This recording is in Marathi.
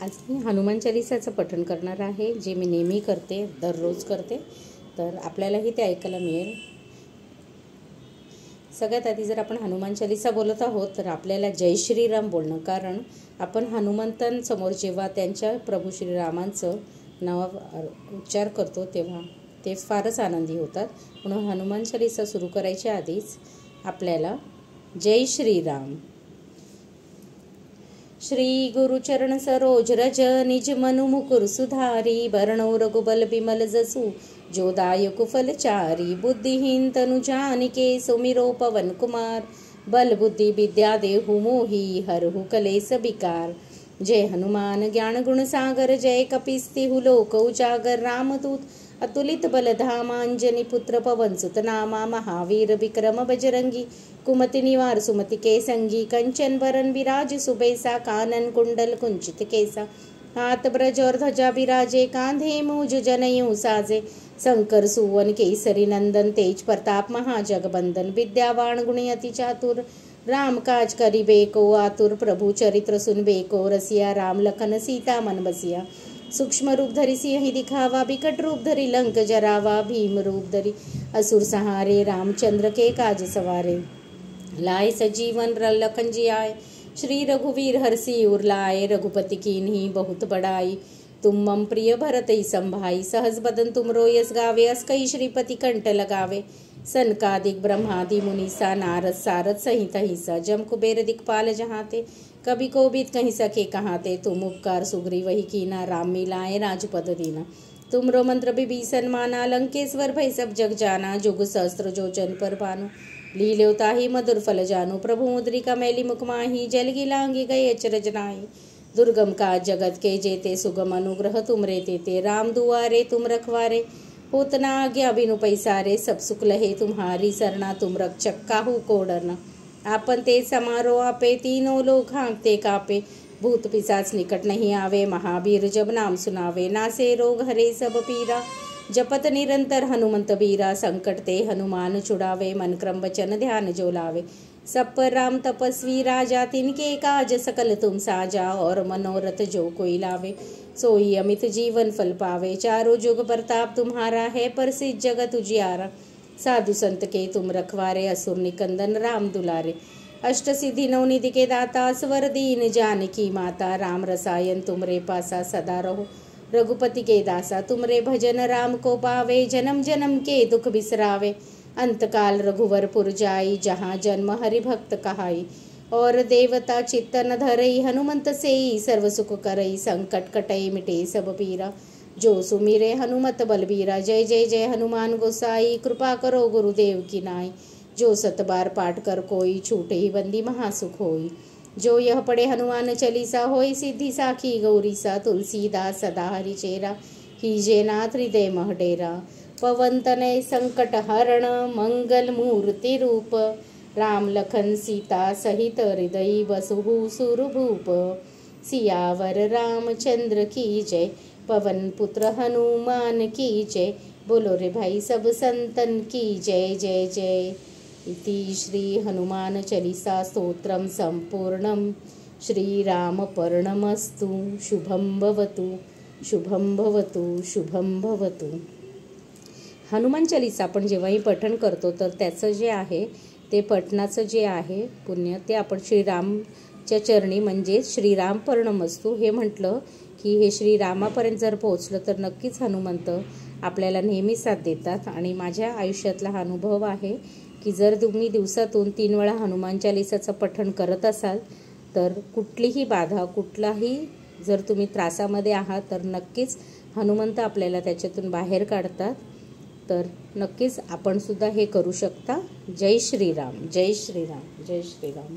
आज मी हनुमान चालीसाचं पठण करणार आहे, जे मी नेहमी करते, दररोज करते. तर आपल्यालाही ते ऐकायला मिळेल. सगळ्यात आधी जर आपण हनुमान चालीसा बोलत आहोत तर आपल्याला जय श्रीराम बोलणं, कारण आपण हनुमंतांसमोर जेव्हा त्यांच्या प्रभू श्रीरामांचं नाव उच्चार करतो तेव्हा ते फारच आनंदी होतात. म्हणून हनुमान चालीसा सुरू करायच्या आधीच आपल्याला जय श्रीराम. श्री गुरुचरण सरोज रज निज मनु मुकुर सुधारी, बरणौ रघुबल बिमल जसु जो दायक फलचारी, बुद्धिहीन तनु जानिके सुमिरो पवन कुमार, बल बुद्धि विद्या देहु मोहि हरहु कलेस विकार. जय हनुमान ज्ञान गुण सागर, जय कपिस्तिहु लोक उजागर, रामदूत अतुलित बलधामा, अंजनी पुत्र पवन सुत नामा, महावीर विक्रम बजरंगी, कुमति निवार सुमति के संगी, कंचन बरन विराज सुबेसा, कानन कुंडल कुंचित केसा, हाथ ब्रज और ध्वजा विराजे, कांधे मूज जनेऊ साजे, शंकर सुवन केसरी नंदन, तेज प्रताप महाजगबंदन, विद्यावान गुणी अति चातुर, राम काज करिबे को आतुर, प्रभु चरित्र सुनबे को रसिया, राम लखन सीता मन बसिया. सूक्ष्म रूप धरि सिंह दिखावा, विकट रूप धरि लंक जरावा, भीम रूप धरि असुर सहारे, रामचंद्र के काज सवारे. लाए सजीवन लखन जियाए, श्री रघुवीर हरषि उर लाए, रघुपति कीन्ही बहुत बड़ाई, तुम मम प्रिय भरतई संभाई, सहज बदन तुमरो यस गावे, अस कई श्रीपति कंठ लगावे. सनकादिक ब्रह्मादि मुनीसा, नारद सारद सहित हिसा, जम कुबेर दिक्पाल जहाते, कभी को बीत कहीं सके कहाते. तुम उपकार सुग्री वही कीना, राम मिलाए राजपद दीना. तुमरो मंत्र विभीषण माना, लंकेश्वर भय सब जग जाना, जुग सहस्त्र जो जन पर भानु, लील्यो ताहि मधुर फल जानू. प्रभु मुद्रिका मैली मुख माही, जल गिलांगी गए अचरज नाहि, दुर्गम काज जगत के जेते, सुगम अनुग्रह तुमरे तेते. राम दुआरे तुम रखवारे, होत न आज्ञा बिनु पैसारे, सब सुख लहे तुम्हारी सरना, तुम रक्षक काहू को डरना. आपन ते समारो आपे, तीनों लोग हाँकते कापे, भूत पिशाच निकट नहीं आवे, महावीर जब नाम सुनावे. नासे रोग हरे सब पीरा, जपत निरंतर हनुमंत बीरा, संकट ते हनुमान छुड़ावे, मन क्रम वचन ध्यान जो लावे. सब पर राम तपस्वी राजा, तिनके काज सकल तुम साजा, और मनोरथ जो कोई लावे, सोई अमित जीवन फल पावे. चारों जुग प्रताप तुम्हारा है, प्रसिद्ध जगत उजियारा, साधु संत के तुम रखवारे, असुर निकंदन राम दुलारे. अष्ट सिद्धि नवनिधि के दाता, स्वर दीन जानकी माता, राम रसायन तुमरे पासा, सदा रहो रघुपति के दासा. तुमरे भजन राम को पावे, जन्म जन्म के दुख बिसरावे, अंतकाल रघुवर पुर जाई, जहाँ जन्म हरि भक्त कहाई. और देवता चित्तन धरई, हनुमंत सेई सर्व सुख करई, संकट कटई मिटे सब पीरा, जो सुमिरे हनुमत बलबीरा. जय जय जय हनुमान गोसाई, कृपा करो गुरुदेव की नाई, जो सत बार पाठ कर कोई, छूटे ही बंदी महासुख होई. जो यह पढ़े हनुमान चालीसा, होई सिद्धि साखी गौरीसा. तुलसीदास सदा हरि चेरा, कीजे नाथ हृदय मह डेरा. पवन तनय संकट हरण, मंगल मूर्ति रूप, राम लखन सीता सहित हृदय बसहु सुरभूप. सियावर रामचंद्र की जय, पवन पुत्र हनुमान की जय, बोलो रे भाई सब संतन की जय जय जय. इति श्री हनुमान चालीसा स्तोत्रम संपूर्णम. श्रीरामपर्णमस्तु. शुभं भवतु शुभं भवतु शुभं भवतु. हनुमान चालीसा आपण जेव्हाही पठण करतो तर त्याचं जे आहे ते पठणाचं जे आहे पुण्य ते आपण श्रीरामच्या चरणी म्हणजे श्रीरामपर्णमस्तु हे म्हटलं की हे श्रीरामापर्यंत जर पोहोचलं तर नक्कीच हनुमंत आपल्याला नेहमी साथ देतात. आणि माझ्या आयुष्यातला हा अनुभव आहे की जर तुम्ही दिवसातून 3 वेळा हनुमान चालीसाचं पठण करत असाल तर कुठलीही बाधा, कुठलाही जर तुम्ही त्रासामध्ये आहात तर नक्कीच हनुमंत आपल्याला त्याच्यातून बाहेर काढतात. तर नक्कीच आपण सुद्धा हे करू शकता. जय श्रीराम, जय श्रीराम, जय श्रीराम.